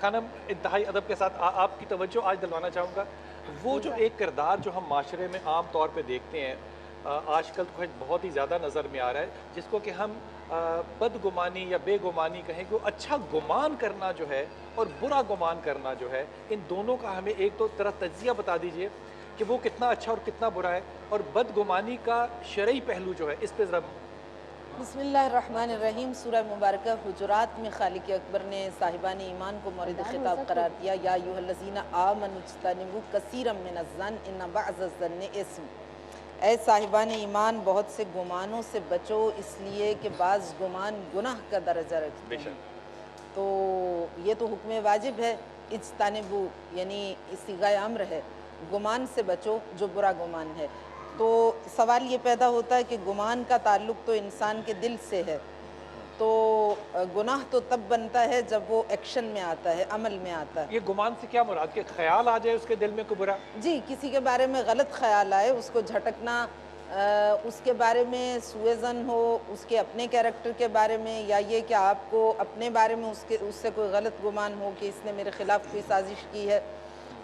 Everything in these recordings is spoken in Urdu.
خانم انتہائی ادب کے ساتھ آپ کی توجہ آج دلوانا چاہوں گا، وہ جو ایک کردار جو ہم معاشرے میں عام طور پہ دیکھتے ہیں آج کل تو بہت ہی زیادہ نظر میں آ رہا ہے، جس کو کہ ہم بدگمانی یا بے گمانی کہیں کہ اچھا گمان کرنا جو ہے اور برا گمان کرنا جو ہے، ان دونوں کا ہمیں ایک تو طرح تجزیہ بتا دیجئے کہ وہ کتنا اچھا اور کتنا برا ہے، اور بدگمانی کا شرعی پہلو جو ہے اس پہ ذرا۔ بسم اللہ الرحمن الرحیم۔ سورہ مبارکہ حجرات میں خالق اکبر نے صاحبان ایمان کو مورد خطاب قرار دیا، یا ایھا الذین آمنوا اجتنبوا کثیرا من الظن ان بعض الظن اثم۔ اے صاحبان ایمان، بہت سے گمانوں سے بچو، اس لیے کہ بعض گمان گناہ کا درجہ رکھتے ہیں۔ تو یہ تو حکم واجب ہے، اجتنبوا یعنی صیغہ امر ہے، گمان سے بچو جو برا گمان ہے۔ تو سوال یہ پیدا ہوتا ہے کہ گمان کا تعلق تو انسان کے دل سے ہے، تو گناہ تو تب بنتا ہے جب وہ ایکشن میں آتا ہے، عمل میں آتا ہے۔ یہ گمان سے کیا مراد کہ خیال آ جائے اس کے دل میں کوئی برا؟ جی، کسی کے بارے میں غلط خیال آئے، اس کو جھٹکنا، اس کے بارے میں سوء ظن ہو، اس کے اپنے کیریکٹر کے بارے میں، یا یہ کہ آپ کو اپنے بارے میں اس سے کوئی غلط گمان ہو کہ اس نے میرے خلاف کوئی سازش کی ہے،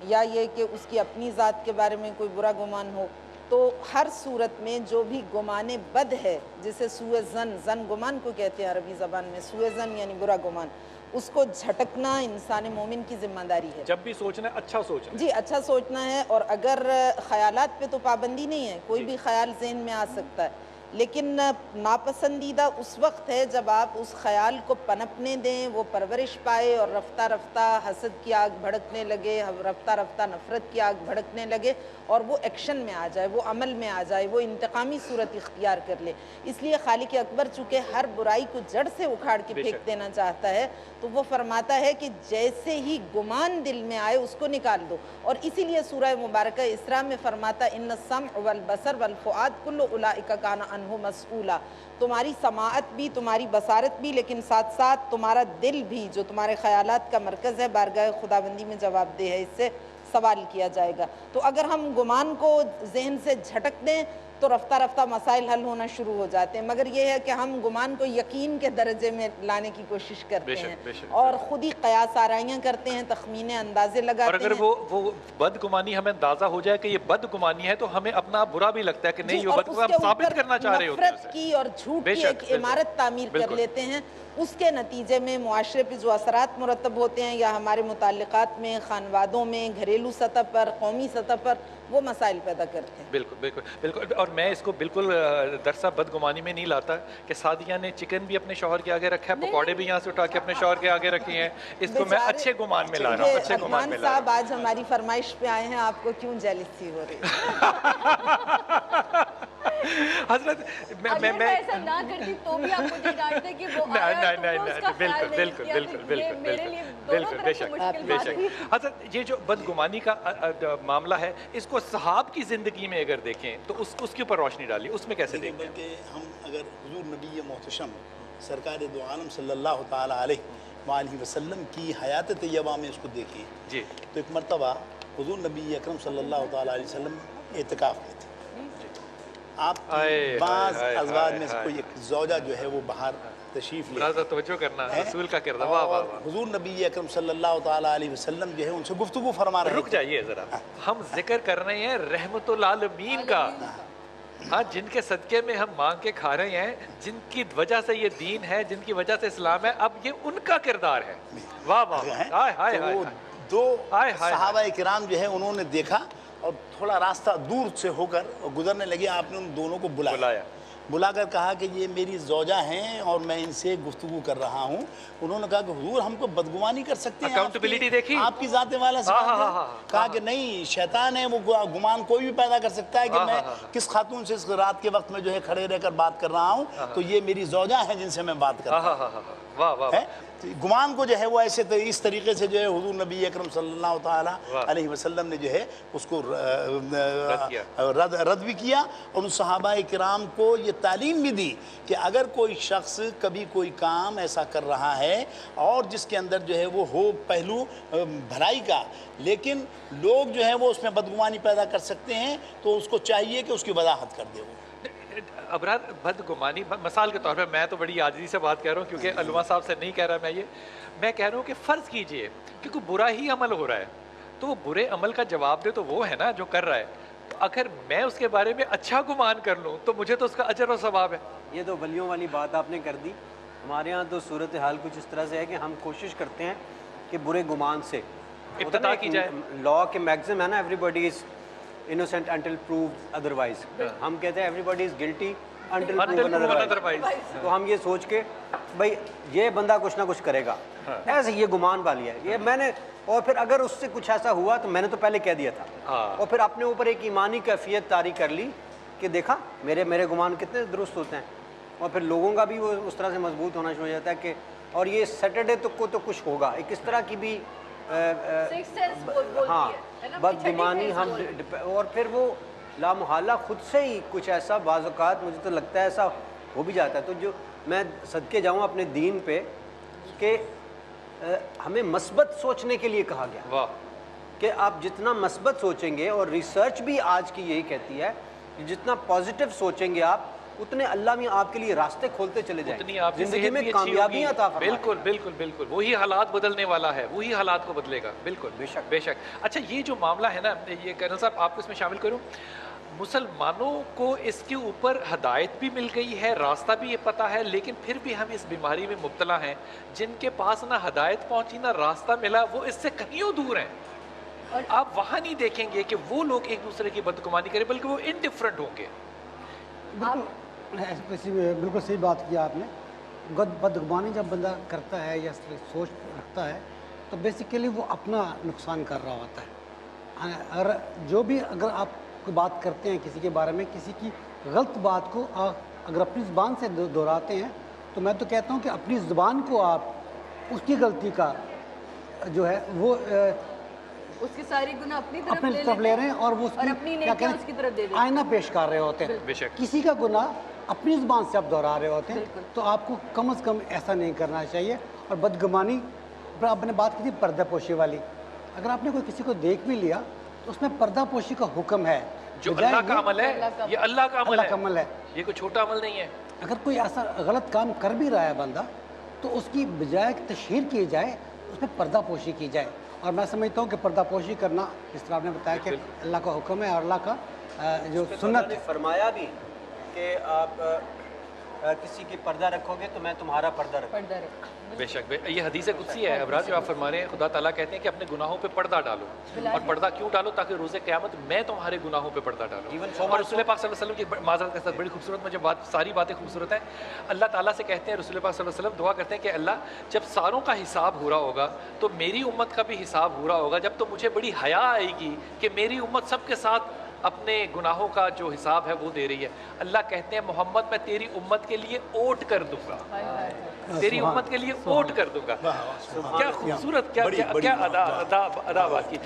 یا یہ کہ اس کی اپنی ذات کے بارے میں کوئی برا گمان ہو۔ تو ہر صورت میں جو بھی گمان بد ہے، جسے سوء ظن، ظن گمان کو کہتے ہیں عربی زبان میں، سوء ظن یعنی برا گمان، اس کو جھٹکنا انسان مومن کی ذمہ داری ہے۔ جب بھی سوچنا ہے اچھا سوچنا ہے۔ جی، اچھا سوچنا ہے، اور اگر خیالات پہ تو پابندی نہیں ہے، کوئی بھی خیال ذہن میں آ سکتا ہے، لیکن ناپسندیدہ اس وقت ہے جب آپ اس خیال کو پنپنے دیں، وہ پرورش پائے، اور رفتہ رفتہ حسد کی آگ بھڑکنے لگے، رفتہ رفتہ نفرت کی آگ بھڑکنے لگے، اور وہ ایکشن میں آ جائے، وہ عمل میں آ جائے، وہ انتقامی صورت اختیار کر لے۔ اس لیے خالق اکبر چونکہ ہر برائی کو جڑ سے اکھاڑ کے پھینک دینا چاہتا ہے، تو وہ فرماتا ہے کہ جیسے ہی گمان دل میں آئے اس کو نکال دو۔ اور اسی لیے سورہ مبارکہ اسراء میں فرماتا ان السمع والبصر والفؤاد کل اولئک کان عنہ مسئولا۔ تمہاری سماعت بھی، تمہاری بصارت بھی، لیکن ساتھ ساتھ تمہارا دل بھی جو تمہارے خیالات کا مرکز ہے، بارگاہ خداوندی میں جواب دہ ہے، اس سے سوال کیا جائے گا۔ تو اگر ہم گمان کو ذہن سے جھٹک دیں تو رفتہ رفتہ مسائل حل ہونا شروع ہو جاتے ہیں، مگر یہ ہے کہ ہم گمان کو یقین کے درجے میں لانے کی کوشش کرتے ہیں اور خود ہی قیاس آرائیاں کرتے ہیں، تخمینے اندازے لگاتے ہیں۔ اور اگر وہ بدگمانی ہمیں اندازہ ہو جائے کہ یہ بدگمانی ہے تو ہمیں اپنا برا بھی لگتا ہے کہ نہیں، یہ بدگمانی ہم ثابت کرنا چاہ رہے ہوتے ہیں، نفرت کی اور جھوٹ کی ایک عمارت تعمیر کر لیتے ہیں۔ اس کے نتیجے میں معاشرے پہ جو اثرات مرتب ہوتے ہیں، یا ہمارے متعلقات میں، خانوادوں میں، گھریلو سطح پر، قومی سطح پر، وہ مسائل پیدا کرتے ہیں۔ بالکل بالکل بالکل، اور میں اس کو بالکل درسہ بدگمانی میں نہیں لاتا کہ سعدیہ نے چکن بھی اپنے شوہر کے آگے رکھا ہے، پکوڑے بھی یہاں سے اٹھا کے اپنے شوہر کے آگے رکھی ہیں، اس کو میں اچھے گمان میں لا رہا ہوں، اچھے گمان میں لا رہا ہوں۔ صاحب آج ہماری فرمائش پہ آئے ہیں، آپ کو کیوں جیلسی ہو رہی ہے؟ حضرت اگر میں ایسا نہ کرتی تو بھی آپ مجھے ڈانٹتے کہ وہ آیا تو وہ اس کا خیال نہیں کیا، یہ میرے لیے دونوں طرف سے مشکل بات ہے۔ حضرت یہ جو بدگمانی کا معاملہ ہے، اس کو صحاب کی زندگی میں اگر دیکھیں تو اس کے اوپر روشنی ڈالیے، اس میں کیسے دیکھیں؟ بلکہ ہم اگر حضور نبی محتشم سرکار دو عالم صلی اللہ تعالیٰ علیہ وآلہ وسلم کی حیات طیبہ میں اس کو دیکھیں جی، تو ایک مرتبہ حضور نبی اکرم صلی اللہ تعالیٰ علیہ وسلم اعتکاف میں تھے۔ آپ کی بعض ازواج میں سے کوئی ایک زوجہ جو ہے وہ باہر تشریف لے برازہ توجہ کرنا رسول کا کردہ، واہ واہ واہ۔ حضور نبی اکرم صلی اللہ تعالیٰ علیہ وسلم جو ہے ان سے گفتگو فرما رہے تھے۔ رک جائیے ذرا، ہم ذکر کر رہے ہیں رحمت العالمین کا، ہاں، جن کے صدقے میں ہم مانگ کے کھا رہے ہیں، جن کی وجہ سے یہ دین ہے، جن کی وجہ سے اسلام ہے، اب یہ ان کا کردار ہے۔ واہ واہ، ہائے ہائے ہائے۔ دو صحابہ کرام جو ہے انہوں نے دیکھا اور تھوڑا راستہ دور سے ہو کر گزرنے لگے، آپ نے ان دونوں کو بلا کر کہا کہ یہ میری زوجہ ہیں اور میں ان سے گفتگو کر رہا ہوں۔ انہوں نے کہا کہ حضور ہم کو بدگمانی کر سکتے ہیں، اکاؤنٹیبلٹی دیکھی آپ کی ذات والا سے کہا کہ نہیں، شیطان ہے، وہ گمان کوئی بھی پیدا کر سکتا ہے کہ میں کس خاتون سے اس رات کے وقت میں جو ہے کھڑے رہ کر بات کر رہا ہوں، تو یہ میری زوجہ ہیں جن سے میں بات کر رہا ہوں۔ گمان کو جو ہے وہ ایسے اس طریقے سے جو ہے حضور نبی اکرم صلی اللہ تعالیٰ علیہ وسلم نے جو ہے اس کو رد بھی کیا، اور ان صحابہ کرام کو یہ تعلیم بھی دی کہ اگر کوئی شخص کبھی کوئی کام ایسا کر رہا ہے اور جس کے اندر جو ہے وہ ہو پہلو بھلائی کا، لیکن لوگ جو ہے وہ اس میں بدگمانی پیدا کر سکتے ہیں، تو اس کو چاہیے کہ اس کی وضاحت کر دے وہ۔ ابرار بدگمانی مثال کے طور پہ میں تو بڑی عاجزی سے بات کہہ رہا ہوں کیونکہ علماء صاحب سے نہیں کہہ رہا میں کہہ رہا ہوں کہ فرض کیجئے کہ کوئی برا ہی عمل ہو رہا ہے تو وہ برے عمل کا جواب دے تو وہ ہے نا جو کر رہا ہے. اگر میں اس کے بارے میں اچھا گمان کر لوں تو مجھے تو اس کا اجر و ثواب ہے. یہ تو ولیوں والی بات آپ نے کر دی. ہمارے ہاں تو صورتحال کچھ اس طرح سے ہے کہ ہم کوشش کرتے ہیں کہ برے گمان سے ابتدا کی جائے. لا کے میگزم ہے نا, every body is innocent until proved otherwise. ہم کہتے ہیں every body is guilty until proven otherwise. تو ہم یہ سوچ کے بھائی یہ بندہ کچھ نہ کچھ کرے گا, ایسے یہ گمان والی ہے یہ میں نے, اور پھر اگر اس سے کچھ ایسا ہوا تو میں نے تو پہلے کہہ دیا تھا, اور پھر اپنے اوپر ایک ایمانی کیفیت طاری کر لی کہ دیکھا میرے گمان کتنے درست ہوتے ہیں, اور پھر لوگوں کا بھی وہ اس طرح سے مضبوط ہونا شروع ہو جاتا ہے کہ اور یہ سیٹرڈے تک کو تو کچھ ہوگا. ایک اس طرح کی بھی ہاں بدگمانی ہم, اور پھر وہ لامحالہ خود سے ہی کچھ ایسا بعض اوقات مجھے تو لگتا ہے ایسا ہو بھی جاتا ہے. تو جو میں صدقے جاؤں اپنے دین پہ کہ ہمیں مثبت سوچنے کے لیے کہا گیا کہ آپ جتنا مثبت سوچیں گے, اور ریسرچ بھی آج کی یہی کہتی ہے کہ جتنا پازیٹیو سوچیں گے آپ اتنے اللہ میں آپ کے لیے راستے کھولتے چلے جائیں گے, زندگی میں کامیابیاں عطا فرمائے. بالکل وہی حالات بدلنے والا ہے, وہی حالات کو بدلے گا. بالکل بے شک. اچھا یہ جو معاملہ ہے نا, یہ کرنل صاحب آپ کو اس میں شامل کروں, مسلمانوں کو اس کے اوپر ہدایت بھی مل گئی ہے, راستہ بھی یہ پتہ ہے, لیکن پھر بھی ہم اس بیماری میں مبتلا ہیں. جن کے پاس نہ ہدایت پہنچی نہ راستہ ملا وہ اس سے کہیں دور ہیں. اور آپ وہاں نہیں دیکھیں گے کہ وہ لوگ ایک دوسرے کی بدگمانی کریں, بلکہ وہ انڈیفرنٹ ہوں گے. بالکل صحیح بات کیا آپ نے. بدگمانی جب بندہ کرتا ہے یا سوچ رکھتا ہے تو بیسیکلی وہ اپنا نقصان کر رہا ہوتا ہے. اور جو بھی اگر آپ کوئی بات کرتے ہیں کسی کے بارے میں, کسی کی غلط بات کو اگر اپنی زبان سے دہراتے ہیں تو میں تو کہتا ہوں کہ اپنی زبان کو آپ اس کی غلطی کا جو ہے وہ اس کی ساری گناہ اپنی طرف لے رہے ہیں, اور وہ اپنی نیکیاں اس کی طرف دے دیں, آئینہ پیش کر رہے ہوتے ہیں. کسی کا گناہ اپنی زبان سے آپ دہرا رہے ہوتے ہیں, تو آپ کو کم از کم ایسا نہیں کرنا چاہیے. اور بدگمانی آپ نے بات کی تھی پردہ پوشی والی, اگر آپ نے کوئی کسی کو دیکھ بھی لیا تو اس میں پردہ پوشی کا حکم ہے, جو اللہ کا عمل ہے, یہ اللہ کا عمل ہے, یہ کوئی چھوٹا عمل نہیں ہے. اگر کوئی ایسا غلط کام کر بھی رہا ہے بندہ تو اس کی بجائے تشہیر کی جائے, اس میں پردہ پوشی کی جائے. اور میں سمجھتا ہوں کہ پردہ پوشی کرنا جس طرح آپ نے بتایا کہ اللہ کا حکم ہے, اور اللہ کا جو سنت نے فرمایا بھی کہ آپ کسی کی پردہ رکھو گے تو میں تمہارا پردہ رکھوں گا. بے شک. یہ حدیث قدسی ہے ابرار جو آپ فرما رہے ہیں. خدا تعالیٰ کہتے ہیں کہ اپنے گناہوں پہ پردہ ڈالو, اور پردہ کیوں ڈالو؟ تاکہ روز قیامت میں تمہارے گناہوں پہ پردہ ڈالوں. اور رسول پاک صلی اللہ علیہ وسلم کی معذرت کے ساتھ بڑی خوبصورت, مجھے ساری باتیں خوبصورت ہیں. اللہ تعالیٰ سے کہتے ہیں, رسول پاک صلی اللہ علیہ وسلم دعا کرتے ہیں کہ اللہ جب ساروں کا حساب ہو رہا ہوگا تو میری امت کا بھی حساب ہو رہا ہوگا, جب تو مجھے بڑی حیا آئے گی کہ میری امت سب کے ساتھ اپنے گناہوں کا جو حساب ہے وہ دے رہی ہے. اللہ کہتے ہیں محمد میں تیری امت کے لیے اوٹ کر دوں گا, تیری امت کے لیے اوٹ کر دوں گا. کیا خوبصورت, کیا ادا بات کی.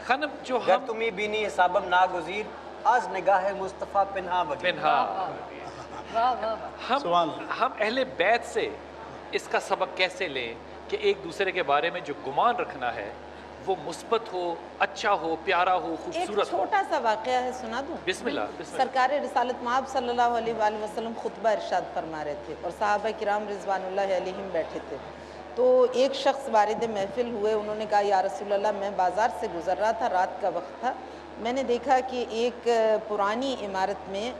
خانم جو ہم تمہیں بینی حسابم ناگزیر آز نگاہ مصطفیٰ پنہا ہم اہل بیت سے اس کا سبق کیسے لیں کہ ایک دوسرے کے بارے میں جو گمان رکھنا ہے وہ مثبت ہو, اچھا ہو, پیارا ہو, خوبصورت ہو. ایک چھوٹا سا واقعہ ہے, سنا دوں؟ بسم اللہ. سرکار رسالت مآب صلی اللہ علیہ وآلہ وسلم خطبہ ارشاد فرما رہے تھے اور صحابہ کرام رضوان اللہ علیہم بیٹھے تھے. تو ایک شخص وارد محفل ہوئے, انہوں نے کہا یا رسول اللہ میں بازار سے گزر رہا تھا, رات کا وقت تھا, میں نے دیکھا کہ ایک پرانی عمارت میں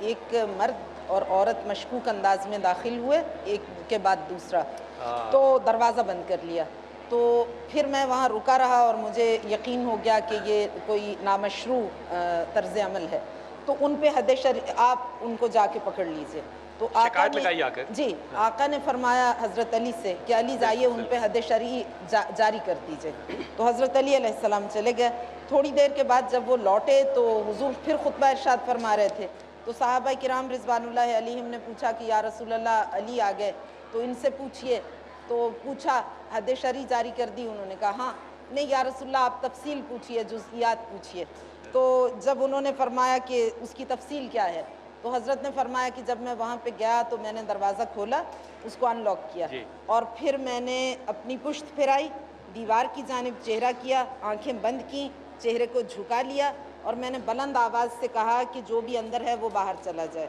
ایک مرد اور عورت مشکوک انداز میں داخل ہوئے, ایک کے بعد دوسرا, تو دروازہ بند کر لیا. تو پھر میں وہاں رکا رہا اور مجھے یقین ہو گیا کہ یہ کوئی نامشروع طرز عمل ہے. تو ان پہ حد شرعی, آپ ان کو جا کے پکڑ لیجئے. تو آقا نے جی آقا نے فرمایا حضرت علی سے کہ علی جائیے ان پہ حد شرعی جاری کر دیجئے. تو حضرت علی علیہ السلام چلے گئے. تھوڑی دیر کے بعد جب وہ لوٹے تو حضور پھر خطبہ ارشاد فرما رہے تھے. تو صحابہ کرام رضوان اللہ علیہم نے پوچھا کہ یا رسول اللہ علی آ گئے تو ان سے پوچھئے. تو پوچھا حد شرعی جاری کر دی؟ انہوں نے کہا ہاں. نہیں یا رسول اللہ آپ تفصیل پوچھئے, جزئیات پوچھئے. تو جب انہوں نے فرمایا کہ اس کی تفصیل کیا ہے, تو حضرت نے فرمایا کہ جب میں وہاں پہ گیا تو میں نے دروازہ کھولا, اس کو ان لاک کیا, اور پھر میں نے اپنی پشت پھیرائی, دیوار کی جانب چہرہ کیا, آنکھیں بند کی, چہرے کو جھکا لیا, اور میں نے بلند آواز سے کہا کہ جو بھی اندر ہے وہ باہر چلا جائے.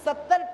70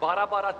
12-12,